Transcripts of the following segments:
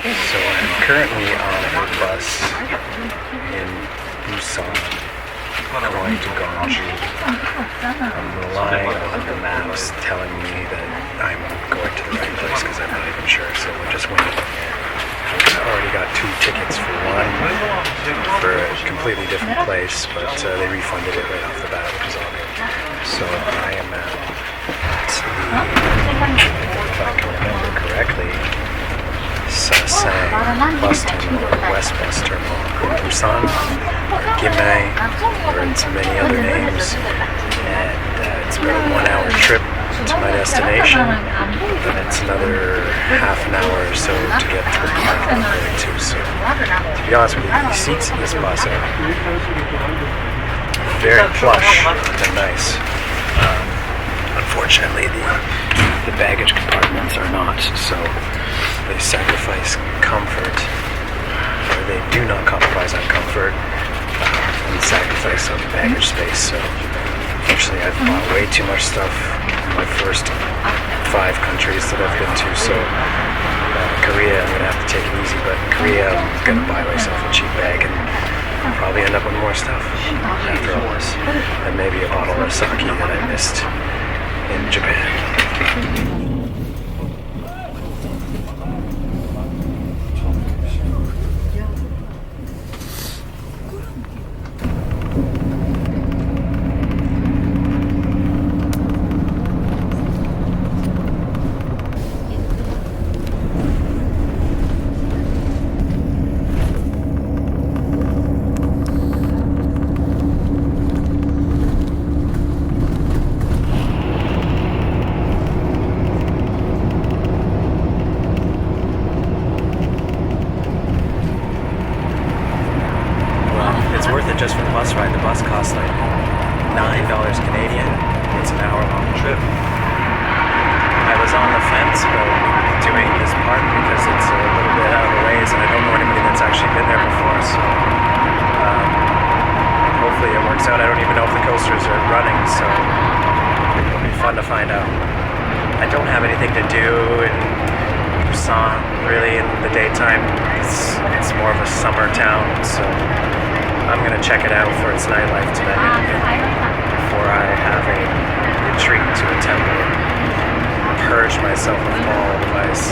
So I'm currently on a bus in Busan going to Gyeongju. I'm relying on the maps telling me that I'm going to the right place because I'm not even sure, so we're just waiting. I already got 2 tickets for one for a completely different place, but they refunded it right off the bat, which is all good. So I am at if I can remember correctly, Sasang bus terminal, or West bus terminal in Busan, or Gimhae, or it's many other names, and it's about a 1-hour trip to my destination, and it's another half an hour or so to get to the town I'm going to. So, to be honest with you, the seats in this bus are very plush and nice. Unfortunately, the baggage compartments are not, so they sacrifice comfort, or they do not compromise on comfort, and sacrifice on baggage space. So, unfortunately, I've bought way too much stuff in my first 5 countries that I've been to. So, Korea, I'm gonna have to take it easy, but in Korea, I'm gonna buy myself a cheap bag and probably end up with more stuff after all this, and maybe a bottle of sake that I missed in Japan. Just for the bus ride. The bus costs like $9 Canadian. It's an hour-long trip. I was on the fence about doing this part because it's a little bit out of the ways, and I don't know anybody that's actually been there before. So hopefully it works out. I don't even know if the coasters are running, so it'll be fun to find out. I don't have anything to do in Busan really in the daytime. It's more of a summer town, so I'm going to check it out for its nightlife tonight before I have a retreat to a temple and purge myself of all the vice.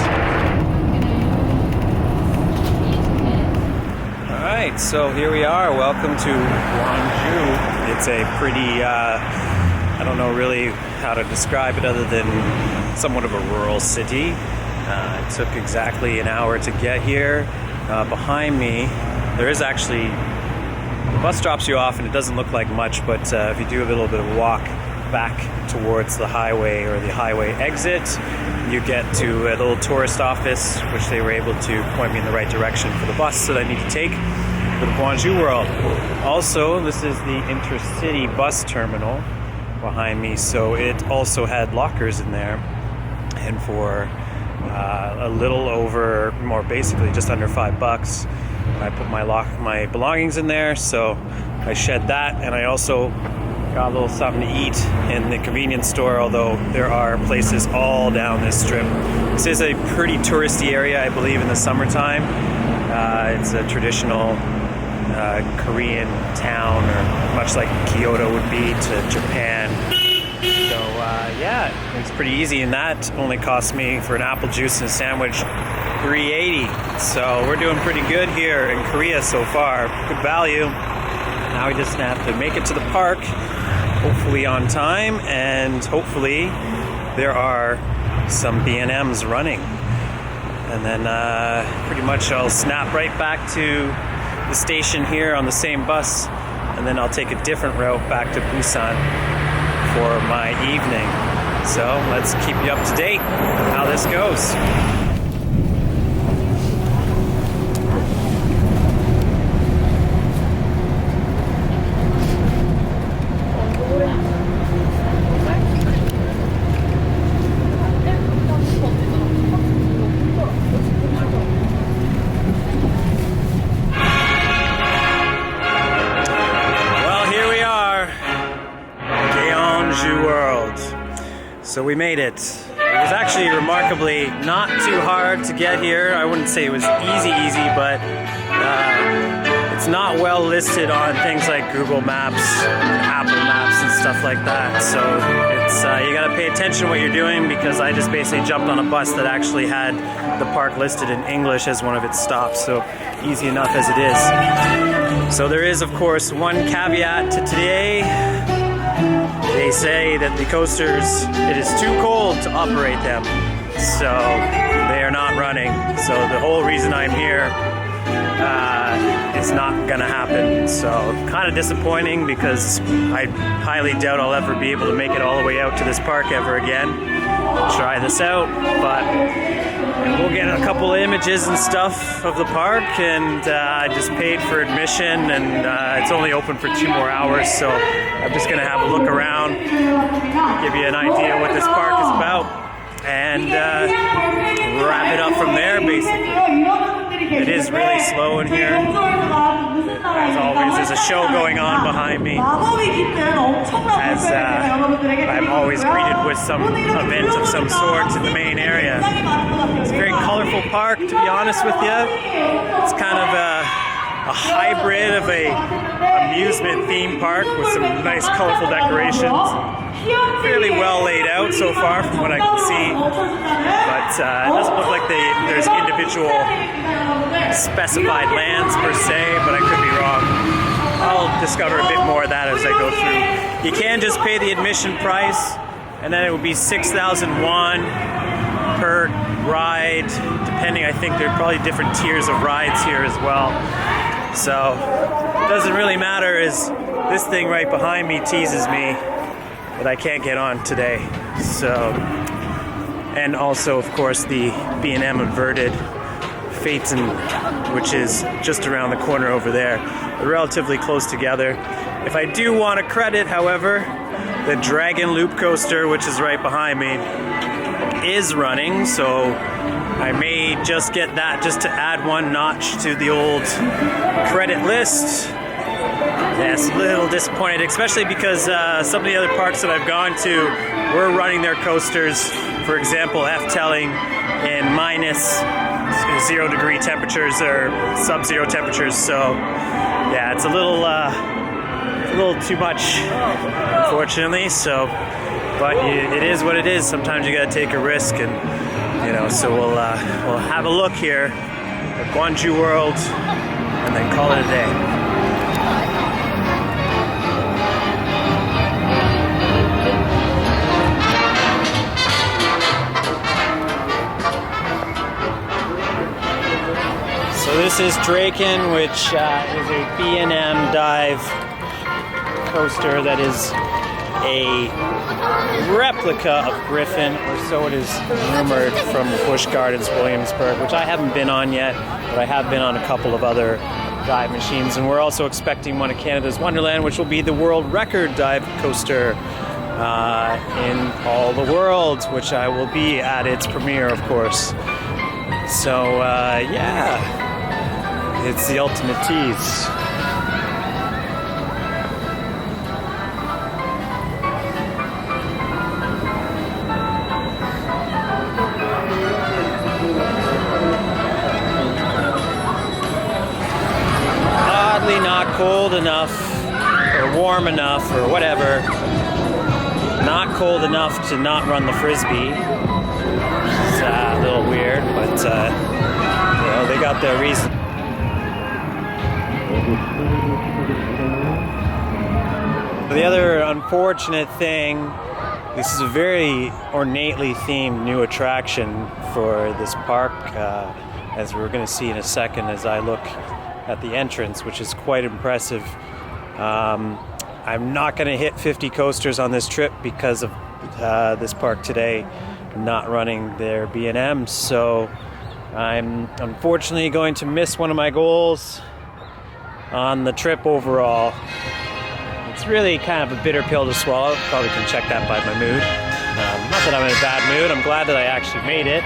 Alright, so here we are. Welcome to Gyeongju. It's a pretty, I don't know really how to describe it other than somewhat of a rural city. It took exactly an hour to get here. Behind me, there is actually the bus drops you off and it doesn't look like much, but if you do a little bit of walk back towards the highway or the highway exit, you get to a little tourist office, which they were able to point me in the right direction for the bus that I need to take for the Gyeongju World. Also, this is the intercity bus terminal behind me, so it also had lockers in there, and for a little over, more basically just under $5, I put my belongings in there, so I shed that, and I also got a little something to eat in the convenience store, although there are places all down this strip. This is a pretty touristy area, I believe, in the summertime. It's a traditional Korean town, or much like Kyoto would be to Japan. So yeah, it's pretty easy, and that only cost me for an apple juice and a sandwich $3.80. So we're doing pretty good here in Korea so far. Good value. Now we just have to make it to the park, hopefully on time, and hopefully there are some B&Ms running. And then pretty much I'll snap right back to the station here on the same bus, and then I'll take a different route back to Busan for my evening. So let's keep you up to date on how this goes. Gyeongju World. So we made it. It was was actually remarkably not too hard to get here. I wouldn't say it was easy, but it's not well listed on things like Google Maps, Apple Maps, and stuff like that. So it's you gotta pay attention to what you're doing, because I just basically jumped on a bus that actually had the park listed in English as one of its stops. So easy enough as it is. So there is, of course, one caveat to today. They say that the coasters, it is too cold to operate them, so they are not running. So the whole reason I'm here is not gonna happen. So kind of disappointing, because I highly doubt I'll ever be able to make it all the way out to this park ever again. Try this out, but we'll get a couple of images and stuff of the park, and I just paid for admission, and it's only open for 2 more hours, so I'm just gonna have a look around, give you an idea what this park is about, and wrap it up from there, basically. It is really slow in here. As always, there's a show going on behind me, as I'm always greeted with some event of some sort in the main area. It's a very colorful park, to be honest with you. It's kind of a hybrid of a amusement theme park with some nice colorful decorations. Fairly well laid out so far from what I can see, but it doesn't look like there's individual specified lands per se, but I could be wrong. I'll discover a bit more of that as I go through. You can just pay the admission price, and then it would be 6,000 won per ride, depending. I think there are probably different tiers of rides here as well. So it doesn't really matter, as this thing right behind me teases me that I can't get on today. So, and also, of course, the b&m inverted Phaeton, which is just around the corner over there. They're relatively close together. If I do want to credit, however, the Dragon Loop coaster, which is right behind me, is running, so I may just get that just to add one notch to the old credit list. Yes, a little disappointed, especially because some of the other parks that I've gone to were running their coasters, for example, F-telling in minus 0 degree temperatures or sub-zero temperatures. So yeah, it's a little too much, unfortunately. So, but it is what it is. Sometimes you gotta take a risk, and you know. So we'll have a look here at Gyeongju World, and then call it a day. So this is Draken, which is a b&m dive coaster that is a replica of Griffin, or so it is rumored, from Busch Gardens Williamsburg, which I haven't been on yet, but I have been on a couple of other dive machines. And we're also expecting one of Canada's Wonderland, which will be the world record dive coaster in all the world, which I will be at its premiere, of course. So yeah. It's the ultimate tease. Oddly not cold enough, or warm enough, or whatever. Not cold enough to not run the frisbee. It's a little weird, but you know, they got their reason. The other unfortunate thing, this is a very ornately themed new attraction for this park, as we're going to see in a second as I look at the entrance, which is quite impressive. I'm not going to hit 50 coasters on this trip because of this park today not running their b&m, so I'm unfortunately going to miss one of my goals on the trip overall. It's really kind of a bitter pill to swallow. Probably can check that by my mood. Not that I'm in a bad mood. I'm glad that I actually made it,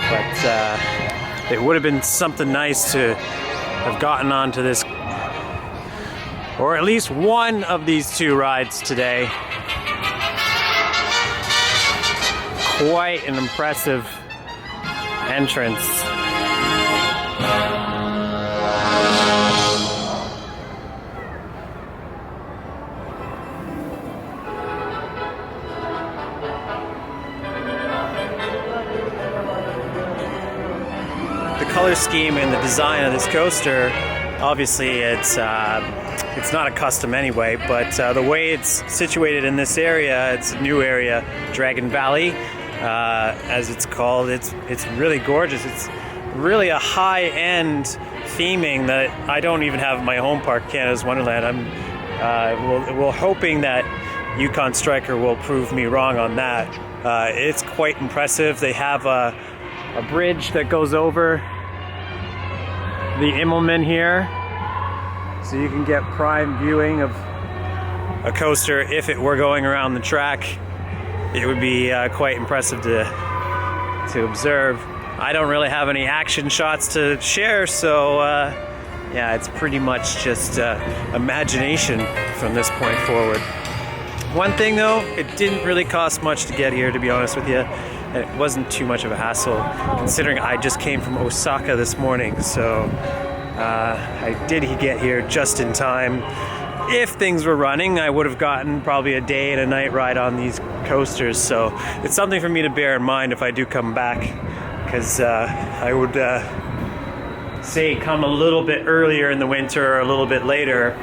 but it would have been something nice to have gotten onto this, or at least one of these 2 rides today. quite an impressive entrance. The color scheme and the design of this coaster, obviously it's not a custom anyway, but the way it's situated in this area, it's a new area, Dragon Valley, as it's called. It's really gorgeous. It's really a high-end theming that I don't even have in my home park, Canada's Wonderland. We're hoping that Yukon Striker will prove me wrong on that. It's quite impressive. They have a bridge that goes over the Immelman here, so you can get prime viewing of a coaster. If it were going around the track, it would be quite impressive to observe. I don't really have any action shots to share, so yeah, it's pretty much just imagination from this point forward. One thing though, it didn't really cost much to get here, to be honest with you. And it wasn't too much of a hassle, considering I just came from Osaka this morning, so I did get here just in time. If things were running, I would have gotten probably a day and a night ride on these coasters, so it's something for me to bear in mind if I do come back, because I would say come a little bit earlier in the winter or a little bit later.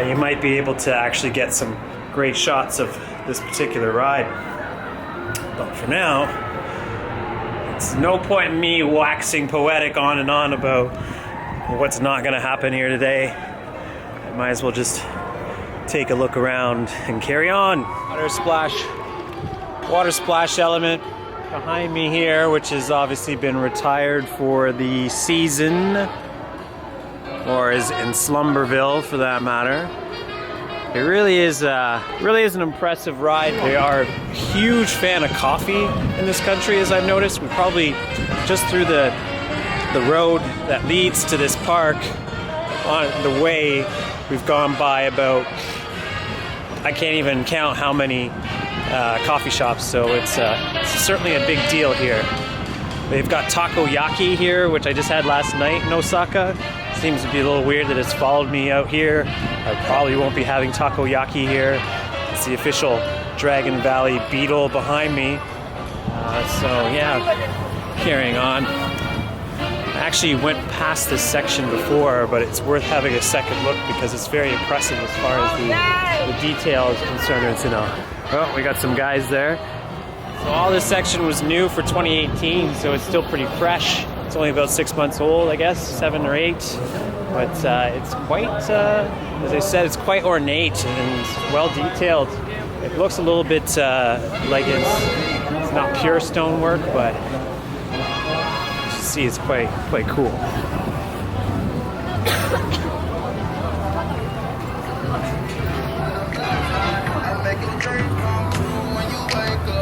You might be able to actually get some great shots of this particular ride. But for now, it's no point in me waxing poetic on and on about what's not going to happen here today. I might as well just take a look around and carry on. Water splash element behind me here, which has obviously been retired for the season, or is in Slumberville for that matter. It really is an impressive ride. They are a huge fan of coffee in this country, as I've noticed. We probably, just through the road that leads to this park, on the way, we've gone by about, I can't even count how many coffee shops, so it's certainly a big deal here. They've got takoyaki here, which I just had last night in Osaka. Seems to be a little weird that it's followed me out here. I probably won't be having takoyaki here. It's the official Dragon Valley Beetle behind me. So yeah, carrying on. I actually went past this section before, but it's worth having a second look because it's very impressive as far as the detail is concerned. It's oh, we got some guys there. So all this section was new for 2018, so it's still pretty fresh. It's only about 6 months old, I guess, 7 or 8. But it's quite, as I said, it's quite ornate and well detailed. It looks a little bit like it's not pure stonework, but you see, it's quite cool.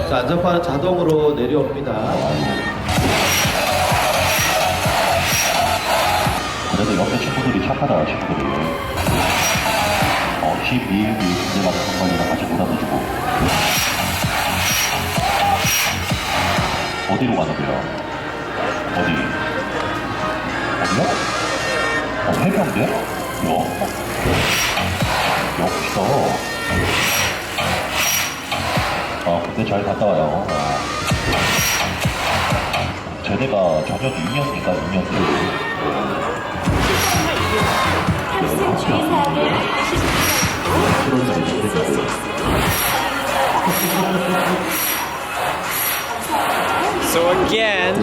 자, 안전판은 자동으로 내려옵니다. 그래도 옆에 친구들이 착하다, 친구들이. 12일 군대 가서 선관이랑 같이 놀아주고. 어디로 가는데요? 어디? 어디요? 해병대? 역시다. 그때 잘 갔다 와요. 쟤네가 저녁 2년이니까 2년 뒤. So again,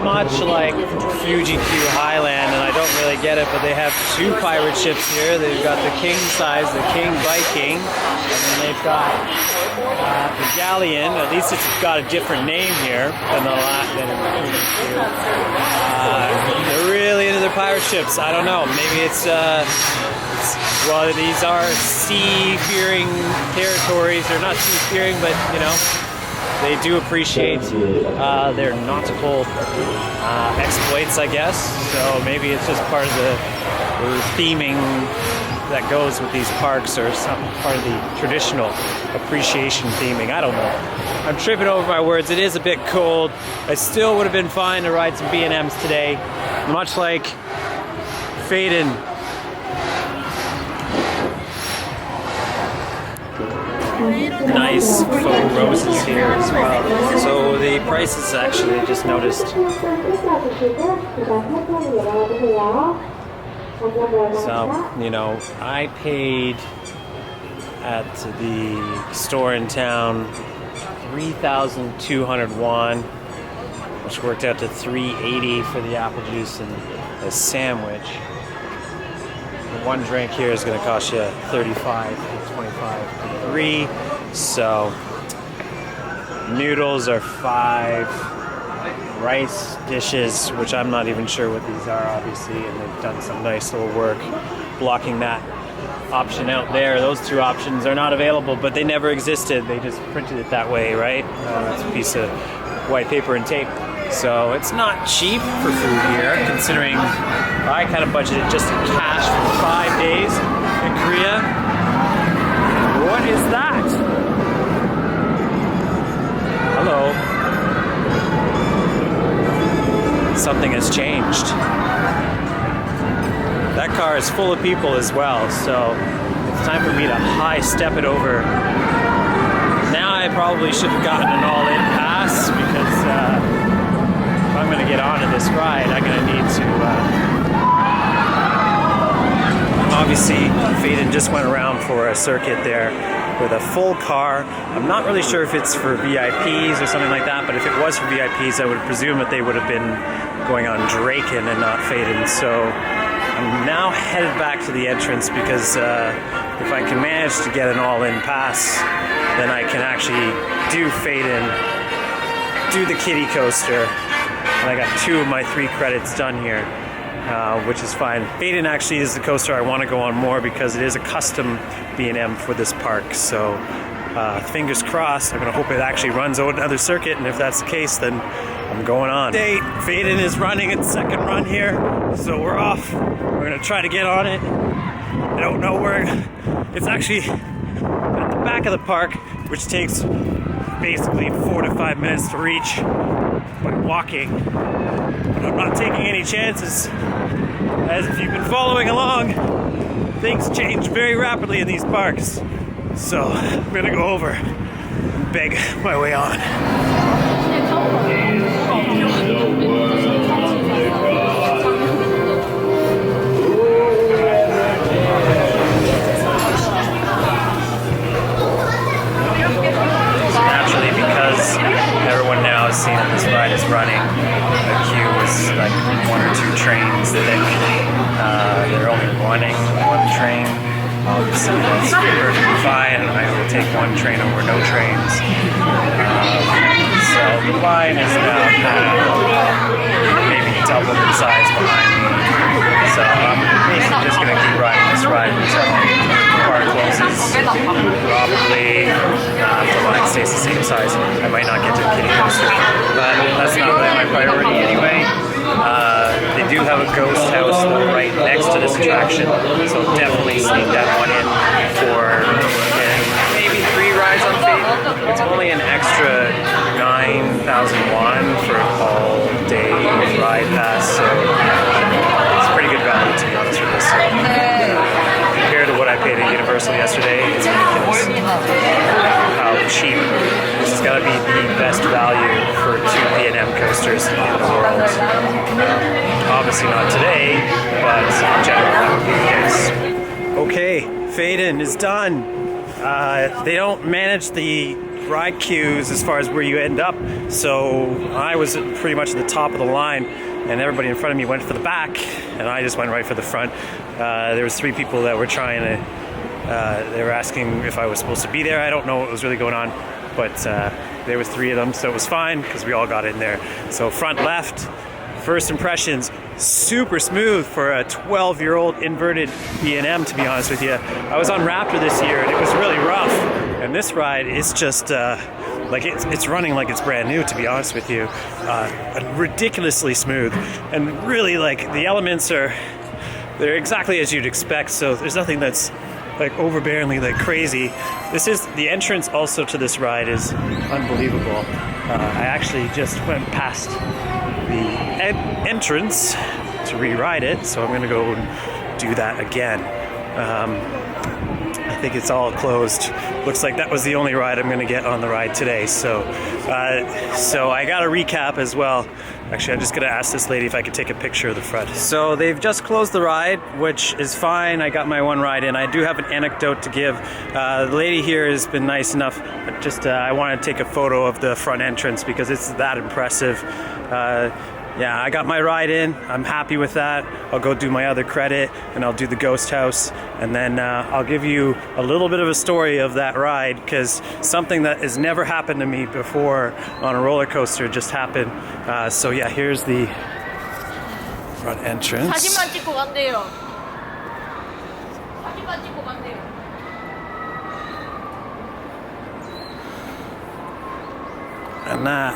much like Fuji Q Highland, and I don't really get it, but they have 2 pirate ships here. They've got the king size, the King Viking, and then they've got the Galleon. At least it's got a different name here than the last. They're really into their pirate ships. I don't know. Maybe it's well, these are sea-fearing territories. They're not sea-fearing, but you know, they do appreciate their nautical exploits, I guess. So maybe it's just part of the theming that goes with these parks or some part of the traditional appreciation theming. I don't know. I'm tripping over my words. It is a bit cold. I still would have been fine to ride some B&Ms today, much like Phaeton. Nice faux roses here as well. So the prices actually, I just noticed. So, you know, I paid at the store in town 3,200 won, which worked out to 380 for the apple juice and a sandwich. One drink here is going to cost you 35 to 25 for 3. So noodles are 5. Rice dishes, which I'm not even sure what these are, obviously, and they've done some nice little work blocking that option out there. Those 2 options are not available, but they never existed. They just printed it that way, right? It's a piece of white paper and tape. So it's not cheap for food here, considering I kind of budgeted just in cash for 5 days in Korea. What is that? Hello. Something has changed. That car is full of people as well, so it's time for me to high step it over. Now I probably should have gotten an all-in pass, because if I'm going to get onto this ride, I'm going to need to... Obviously, Phaeton just went around for a circuit there with a full car. I'm not really sure if it's for VIPs or something like that, but if it was for VIPs, I would presume that they would have been going on Draken and not Phaeton. So I'm now headed back to the entrance, because if I can manage to get an all-in pass, then I can actually do Phaeton, do the kiddie coaster, and I got 2 of my 3 credits done here. Which is fine. Phaeton actually is the coaster I want to go on more, because it is a custom B&M for this park. So fingers crossed. I'm going to hope it actually runs out another circuit, and if that's the case, then I'm going on. Phaeton is running its second run here, so we're off. We're going to try to get on it. I don't know where. It's actually at the back of the park, which takes basically 4 to 5 minutes to reach when walking. But I'm not taking any chances, as if you've been following along, things change very rapidly in these parks. So I'm gonna go over and beg my way on. Naturally, because everyone now has seen that this ride is running, the queue is like 1 or 2 trains thick. They're only running 1 train. Obviously, that's perfectly fine. I will take 1 train over no trains. So the line is now kind of maybe double the size behind me. So I'm basically just going to keep riding this ride until the park closes. Probably if the line stays the same size, I might not get to the kiddie coaster. But that's not really my priority anyway. They do have a ghost house right next to this attraction, so definitely sneak that one in for maybe 3 rides on Phaeton. It's only an extra 9,000 won for an all-day ride pass, so it's pretty good value, to be honest with this. So, compared to what I paid at Universal yesterday, it's ridiculous how cheap. This has got to be the best value for 2 B&M coasters in the world. Obviously not today, but in general that would be the case. Okay, Phaeton is done. They don't manage the ride queues as far as where you end up, so I was pretty much at the top of the line, and everybody in front of me went for the back, and I just went right for the front. There was 3 people that were trying to, they were asking if I was supposed to be there. I don't know what was really going on, but there was 3 of them, so it was fine because we all got in there. So front left, first impressions, super smooth for a 12-year-old inverted B&M, to be honest with you. I was on Raptor this year and it was really rough, and this ride is just like it's running like it's brand new, to be honest with you. Ridiculously smooth, and really like the elements are they're exactly as you'd expect. So there's nothing that's like overbearingly like crazy. This is the entrance also to this ride is unbelievable. I actually just went past the entrance to re-ride it, so I'm gonna go and do that again. I think it's all closed. Looks like that was the only ride I'm gonna get on the ride today. So I got a recap as well. Actually, I'm just gonna ask this lady if I could take a picture of the front. So they've just closed the ride, which is fine. I got my one ride in. I do have an anecdote to give. The lady here has been nice enough. I wanted to take a photo of the front entrance because it's that impressive. Yeah, I got my ride in. I'm happy with that. I'll go do my other credit and I'll do the ghost house. And then I'll give you a little bit of a story of that ride because something that has never happened to me before on a roller coaster just happened. So yeah, here's the front entrance. 사진만 찍고 간대요. 사진만 찍고 간대요. And that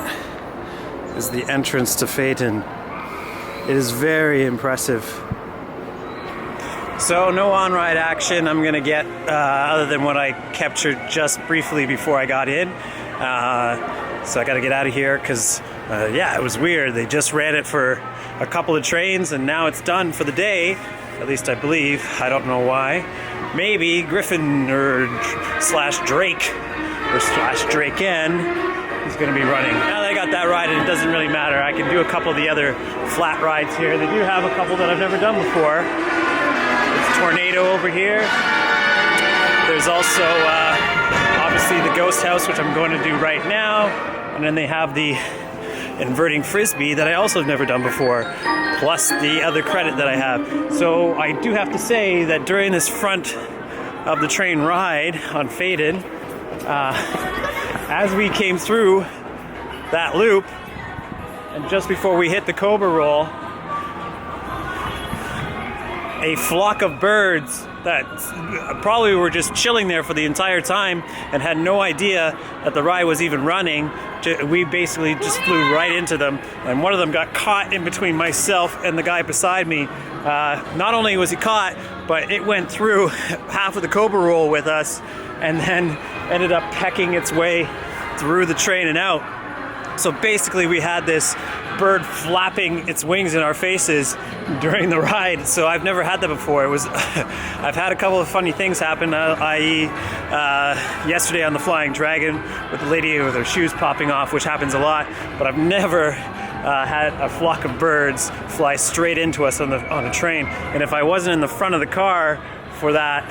is the entrance to Phaeton. It is very impressive. So no on-ride action I'm gonna get other than what I captured just briefly before I got in. So I gotta get out of here because yeah, it was weird. They just ran it for a couple of trains and now it's done for the day. At least I believe. I don't know why. Maybe Griffin or slash Drake or slash Draken is going to be running. Now that I got that ride, and it doesn't really matter. I can do a couple of the other flat rides here. They do have a couple that I've never done before. There's Tornado over here. There's also obviously the Ghost House, which I'm going to do right now. And then they have the inverting frisbee that I also have never done before, plus the other credit that I have. So I do have to say that during this front of the train ride on Phaeton, as we came through that loop, and just before we hit the Cobra roll, a flock of birds that probably were just chilling there for the entire time and had no idea that the ride was even running. We basically just flew right into them, and one of them got caught in between myself and the guy beside me. Not only was he caught, but it went through half of the Cobra roll with us and then ended up pecking its way through the train and out. So basically we had this bird flapping its wings in our faces during the ride. So I've never had that before. It was I've had a couple of funny things happen, i.e. Yesterday on the Flying Dragon with the lady with her shoes popping off, which happens a lot, but I've never had a flock of birds fly straight into us on a train. And if I wasn't in the front of the car for that,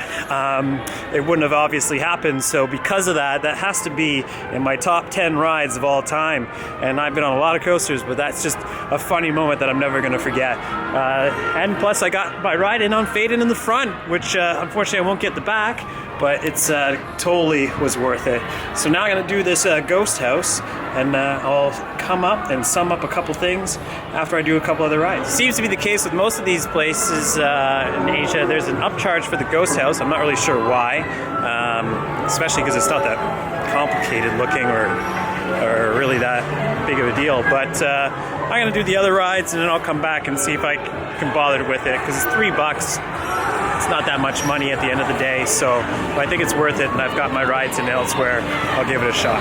it wouldn't have obviously happened. So because of that, that has to be in my top 10 rides of all time. And I've been on a lot of coasters, but that's just a funny moment that I'm never gonna forget. And plus I got my ride in on Phaeton in the front, which unfortunately I won't get the back, but it's totally was worth it. So now I'm gonna do this ghost house, and I'll come up and sum up a couple things after I do a couple other rides. Seems to be the case with most of these places in Asia. There's an upcharge for the ghost house. I'm not really sure why, especially because it's not that complicated looking or really that big of a deal. But I'm gonna do the other rides and then I'll come back and see if I can bother with it, because it's $3. It's not that much money at the end of the day, so I think it's worth it, and I've got my rides in elsewhere. I'll give it a shot.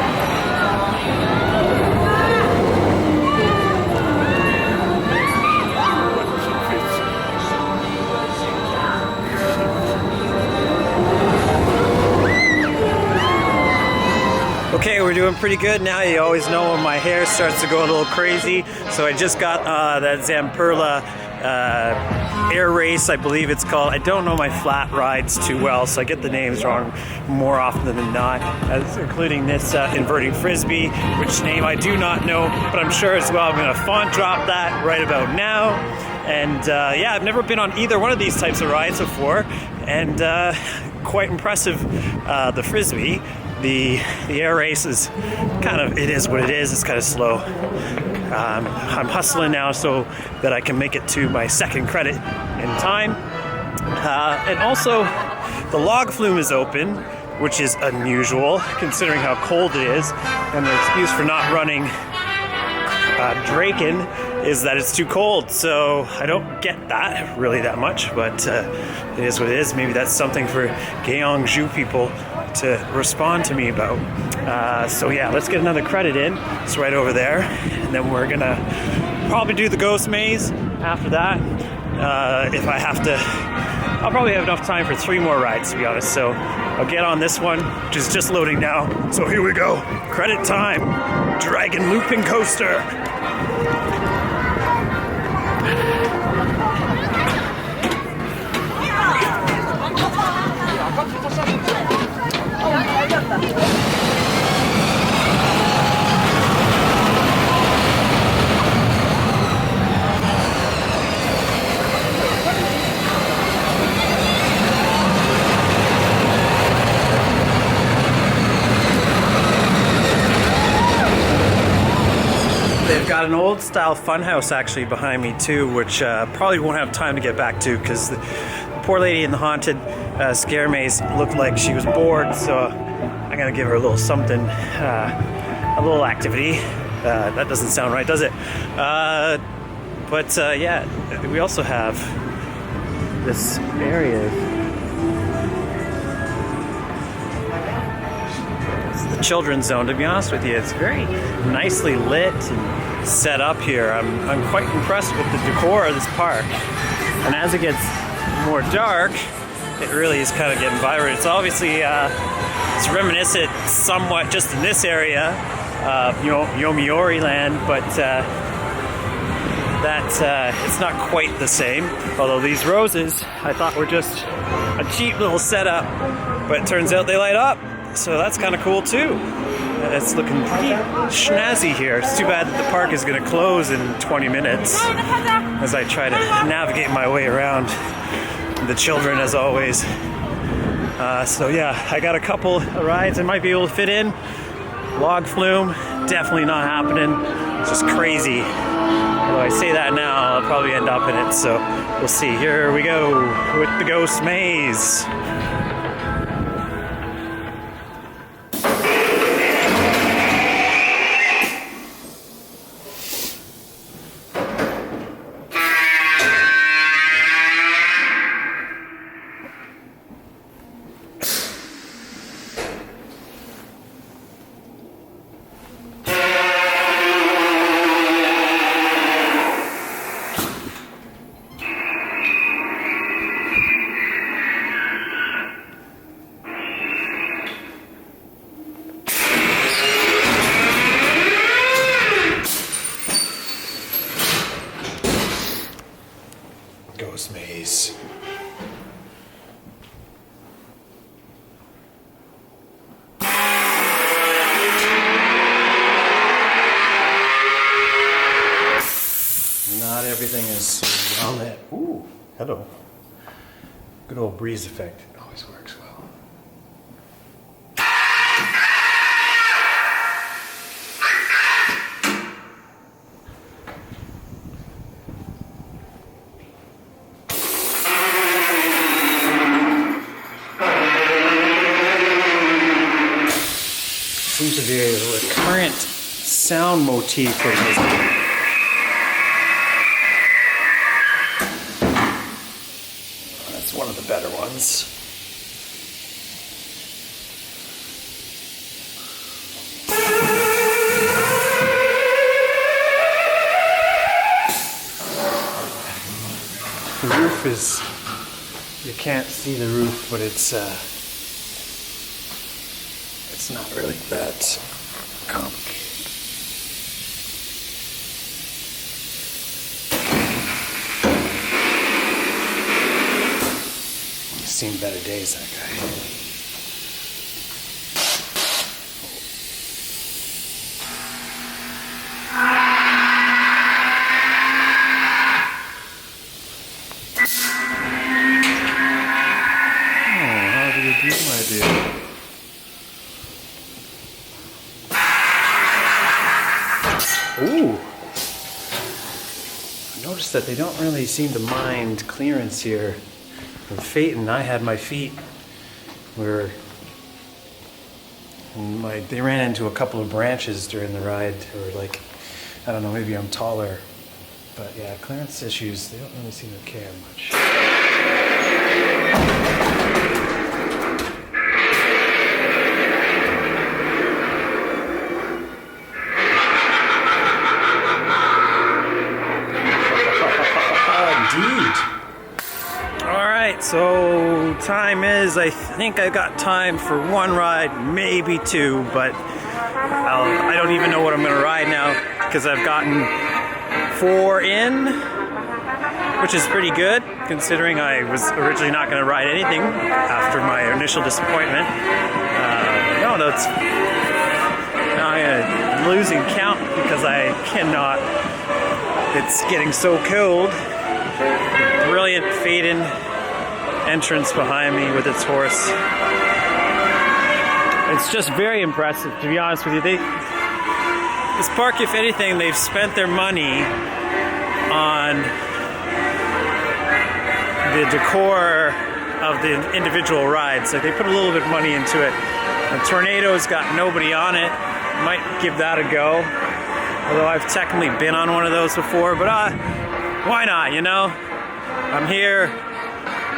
Okay, we're doing pretty good now. You always know when my hair starts to go a little crazy. So I just got that Zamperla air race, I believe it's called. I don't know my flat rides too well, so I get the names wrong more often than not, including this inverting frisbee, which name I do not know, but I'm sure as well I'm going to font drop that right about now. And yeah, I've never been on either one of these types of rides before, and quite impressive, the frisbee. The air race is kind of, it is what it is. It's kind of slow. I'm hustling now so that I can make it to my second credit in time. And also, the log flume is open, which is unusual considering how cold it is. And the excuse for not running Draken is that it's too cold. So I don't get that really that much, but it is what it is. Maybe that's something for Gyeongju people to respond to me about. So yeah, let's get another credit in. It's right over there, and then we're gonna probably do the ghost maze after that. If I have to, I'll probably have enough time for 3 more rides, to be honest. So I'll get on this one, which is just loading now. So here we go. Credit time. Dragon looping coaster. They've got an old style funhouse actually behind me too, which probably won't have time to get back to because the poor lady in the haunted scare maze looked like she was bored. So I'm gonna give her a little something, a little activity. That doesn't sound right, does it? But yeah, we also have this area. The children's zone. To be honest with you, it's very nicely lit and set up here. I'm quite impressed with the decor of this park. And as it gets more dark, it really is kind of getting vibrant. It's obviously it's reminiscent somewhat just in this area of Yomiuri land, but it's not quite the same. Although these roses I thought were just a cheap little setup, but it turns out they light up. So that's kind of cool too. It's looking pretty snazzy here. It's too bad that the park is going to close in 20 minutes as I try to navigate my way around the children as always. So yeah, I got a couple of rides I might be able to fit in. Log flume, definitely not happening. It's just crazy. Although I say that now, I'll probably end up in it. So we'll see. Here we go with the ghost maze. Ghost maze. Not everything is well lit. Ooh, hello. Good old breeze effect. It always works well. Seems to be a recurrent sound motif for this. That's one of the better ones. The roof is, you can't see the roof, but it's not really that complicated. He's seen better days, that guy. Oh, how do you do, my dear? Ooh! I noticed that they don't really seem to mind clearance here. In Phaeton, I had my feet were... they ran into a couple of branches during the ride, or like, I don't know, maybe I'm taller. But yeah, clearance issues, they don't really seem to care much. Indeed. Alright, so time is, I think I got time for one ride, maybe two, but I don't even know what I'm going to ride now because I've gotten 4 in, which is pretty good considering I was originally not going to ride anything after my initial disappointment. No, it's now I'm losing count because I cannot. It's getting so cold. Brilliant Phaeton entrance behind me with its horse. It's just very impressive, to be honest with you. This park, if anything, they've spent their money on the decor of the individual rides. Like they put a little bit of money into it. The Tornado's got nobody on it. Might give that a go. Although I've technically been on one of those before, but why not, you know? I'm here.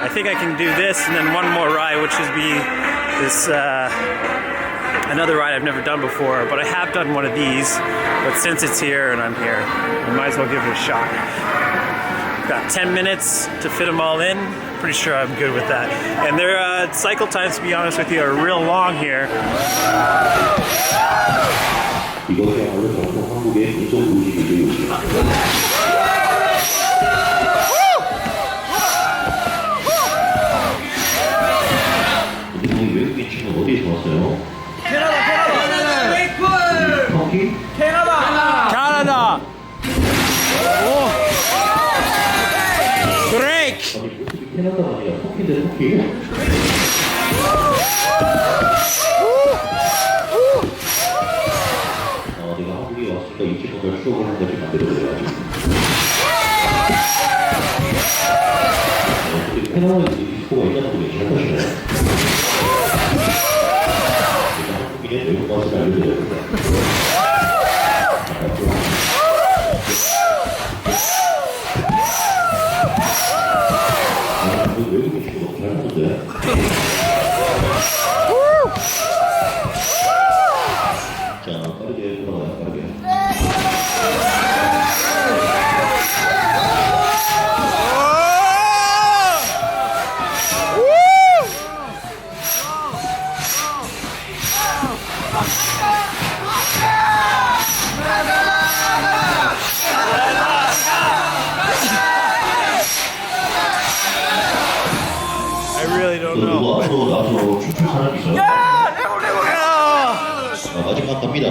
I think I can do this and then one more ride, which would be this another ride I've never done before, but I have done one of these. But since it's here and I'm here, I might as well give it a shot. Got 10 minutes to fit them all in. Pretty sure I'm good with that. And their cycle times, to be honest with you, are real long here. 이것이야말로 정통 한국의 민속 의식이죠. 외국인 친구 어디에서 왔어요? 터키? 캐나다! 오! 브레이크! 아니 캐나다가 아니라 터키인데 터키? 내가 한국에 왔으니까 이 친구가 추억을 한 가지 만들어줘야지. 어떻게 캐나다에 디스코가 있다는 걸 잘 보시나요? 내가 한국인의 외국 맛을 알려드려야겠다. 외국인 친구 너무 잘하는데? 자, 빠르게 돌아가요, 빠르게. I really don't know. 누구 앞으로 나와서 춤출 사람 있어요? 마지막 갑니다.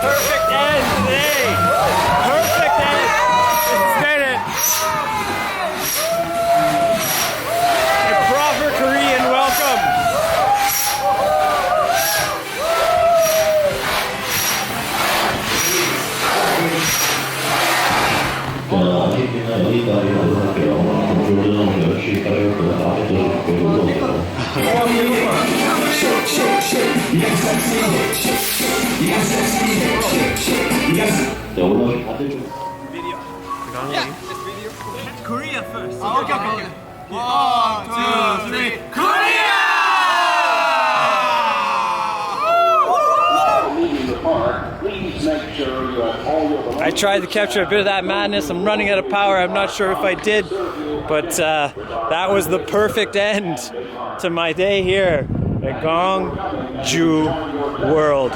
Perfect end today! Perfect end! It's made it! A proper Korean welcome! 자, 아쉽지만 여기까지 하도록 할게요. 경주월드는 10시까지였고 다음에 또 올라오세요. 자, 올라오신 반대쪽. Korea first. Okay. 1, 2, 3, Korea! I tried to capture a bit of that madness. I'm running out of power. I'm not sure if I did, but that was the perfect end to my day here at Gyeongju World.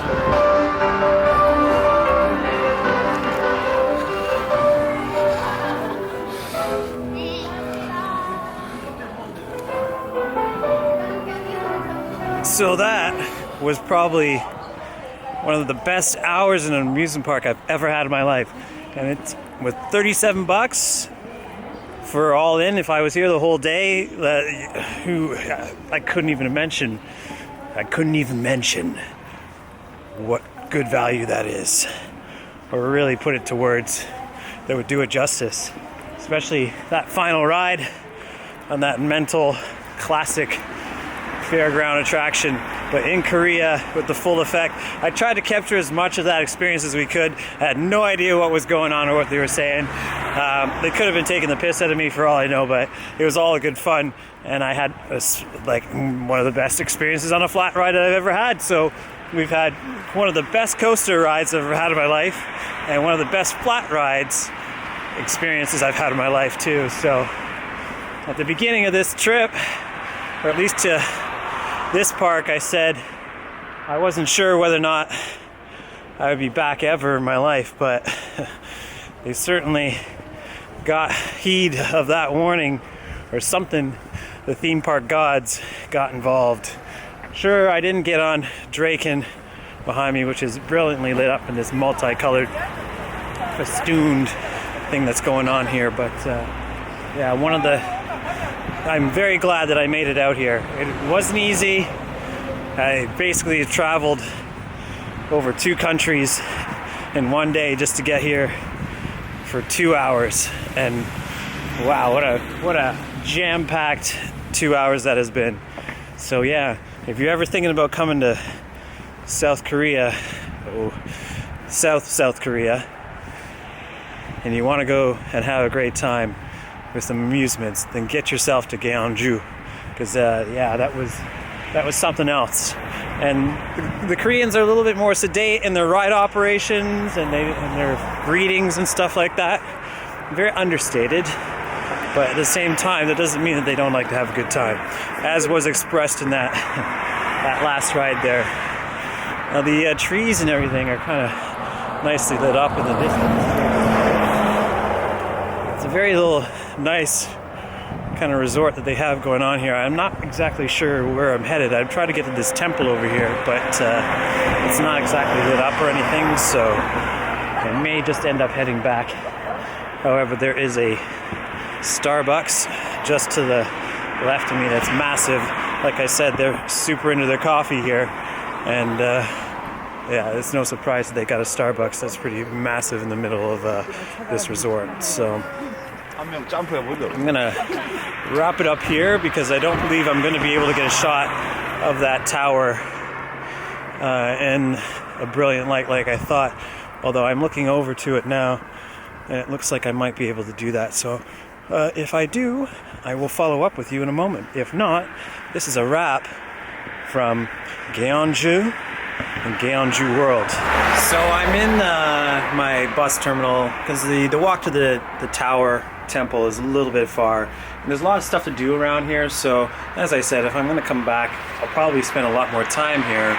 So that was probably one of the best hours in an amusement park I've ever had in my life. And it's with 37 bucks for all in. If I was here the whole day, I couldn't even mention what good value that is, or really put it to words that would do it justice. Especially that final ride on that mental classic fairground attraction, but in Korea with the full effect. I tried to capture as much of that experience as we could. I had no idea what was going on or what they were saying. They could have been taking the piss out of me for all I know, but it was all good fun, and I had like one of the best experiences on a flat ride that I've ever had. So we've had one of the best coaster rides I've ever had in my life, and one of the best flat rides experiences I've had in my life too. So at the beginning of this trip, or at least to this park, I said I wasn't sure whether or not I would be back ever in my life, but they certainly got heed of that warning or something. The theme park gods got involved. Sure, I didn't get on Draken behind me, which is brilliantly lit up in this multicolored festooned thing that's going on here, but yeah, I'm very glad that I made it out here. It wasn't easy. I basically traveled over 2 countries in one day just to get here for 2 hours, and wow, what a jam-packed 2 hours that has been. So yeah, if you're ever thinking about coming to South Korea, South Korea, and you want to go and have a great time with some amusements, then get yourself to Gyeongju, because yeah, that was something else. And the Koreans are a little bit more sedate in their ride operations and their greetings and stuff like that. Very understated, but at the same time, that doesn't mean that they don't like to have a good time, as was expressed in that that last ride there. Now the trees and everything are kind of nicely lit up in the distance. It's a very little nice kind of resort that they have going on here. I'm not exactly sure where I'm headed. I've tried to get to this temple over here, but it's not exactly lit up or anything, so I may just end up heading back. However, there is a Starbucks just to the left of me that's massive. Like I said, they're super into their coffee here, and yeah, it's no surprise that they got a Starbucks that's pretty massive in the middle of this resort. So I'm gonna wrap it up here because I don't believe I'm gonna be able to get a shot of that tower in a brilliant light like I thought, although I'm looking over to it now and it looks like I might be able to do that. So if I do, I will follow up with you in a moment. If not, this is a wrap from Gyeongju and Gyeongju World. So I'm in my bus terminal because the walk to the tower temple is a little bit far, and there's a lot of stuff to do around here. So as I said, if I'm going to come back, I'll probably spend a lot more time here to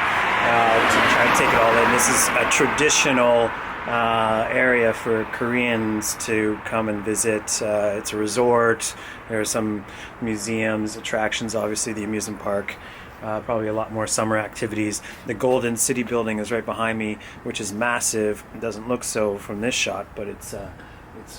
try and take it all in. This is a traditional area for Koreans to come and visit. It's a resort. There are some museums, attractions, obviously the amusement park. Probably a lot more summer activities. The Golden City building is right behind me, which is massive. It doesn't look so from this shot, but it's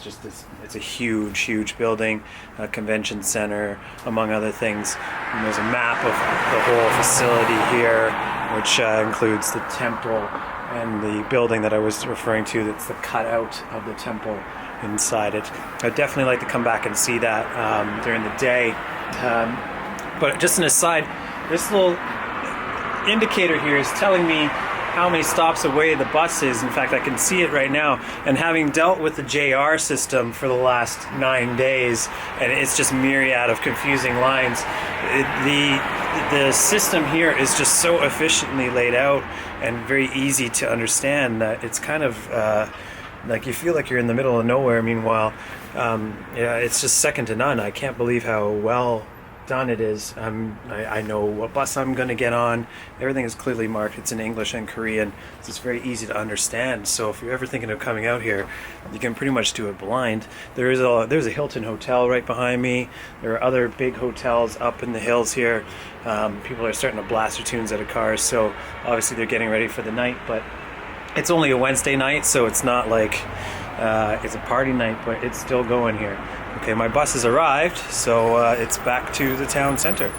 just this. It's a huge building, a convention center, among other things. And there's a map of the whole facility here, which includes the temple and the building that I was referring to. That's the cutout of the temple inside it. I'd definitely like to come back and see that during the day. But just an aside, this little indicator here is telling me how many stops away the bus is. In fact, I can see it right now. And having dealt with the JR system for the last 9 days, and it's just myriad of confusing lines, the system here is just so efficiently laid out and very easy to understand that it's kind of like you feel like you're in the middle of nowhere. Meanwhile, yeah, it's just second to none. I can't believe how well done it is. I know what bus I'm going to get on. Everything is clearly marked. It's in English and Korean. So it's very easy to understand. So if you're ever thinking of coming out here, you can pretty much do it blind. There's a Hilton hotel right behind me. There are other big hotels up in the hills here. People are starting to blast their tunes out of cars, so obviously they're getting ready for the night. But it's only a Wednesday night, so it's not like it's a party night, but it's still going here. Okay, my bus has arrived, so it's back to the town center.